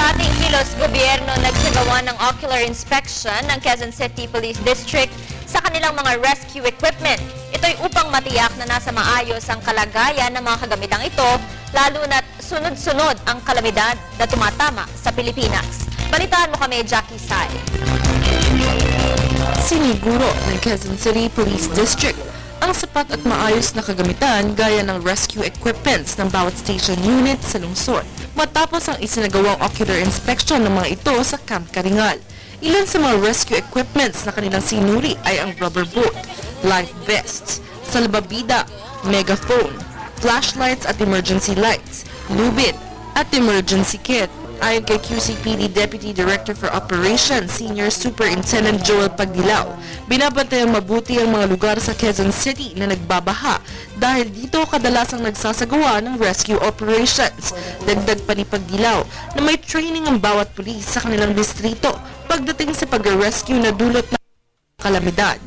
Dating kilos gobyerno nagsagawa ng ocular inspection ng Quezon City Police District sa kanilang mga rescue equipment. Ito'y upang matiyak na nasa maayos ang kalagayan ng mga kagamitang ito, lalo na't sunod-sunod ang kalamidad na tumatama sa Pilipinas. Balitaan mo kami, Jackie Sai. Siniguro ng Quezon City Police District ang sapat at maayos na kagamitan gaya ng rescue equipments ng bawat station unit sa lungsod matapos ang isinagawang ocular inspection ng mga ito sa Camp Karingal. Ilan sa mga rescue equipments na kanilang sinuri ay ang rubber boat, life vests, salbabida, megaphone, flashlights at emergency lights, lubid at emergency kit. Ayon kay QCPD Deputy Director for Operations, Senior Superintendent Joel Pagdilaw, binabantayan mabuti ang mga lugar sa Quezon City na nagbabaha dahil dito kadalasang nagsasagawa ng rescue operations. Dagdag pa ni Pagdilaw na may training ang bawat pulis sa kanilang distrito pagdating sa pag-rescue na dulot ng kalamidad.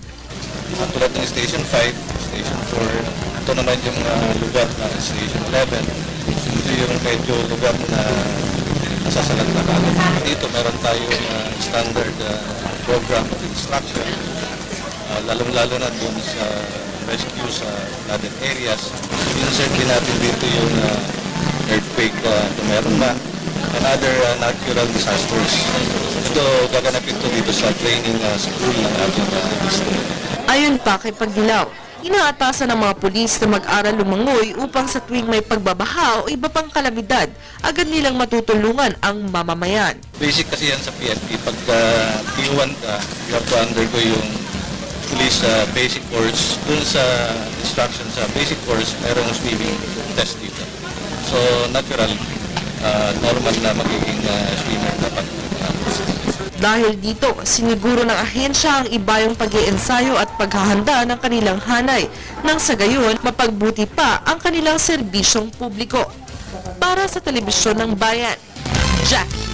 Tulad ng Station 5, Station 4, ito naman yung lugar na Station 11. Ito yung medyo lugar na nasasalat na kagad. Dito meron tayong standard program of instruction, lalong-lalo na dun sa rescue sa flooded areas. Insert din natin dito yung earthquake kung meron na, and other natural disasters. Ito, gaganapin ito dito sa training school ng ating district. Ayon pa kay Pagdilaw, inaatasan ng mga pulis na mag-aral lumangoy upang sa tuwing may pagbabaha o iba pang kalamidad, agad nilang matutulungan ang mamamayan. Basic kasi yan sa PNP. Pag P1 ka, you have to undergo yung police basic course. Dun sa instruction sa basic course, merong swimming test dito. So, natural, normal na magiging swimmer dapat. Dahil dito, siniguro ng ahensya ang ibayong pag-iensayo at paghahanda ng kanilang hanay nang sa gayon mapagbuti pa ang kanilang serbisyong publiko. Para sa Telebisyon ng Bayan, Jackie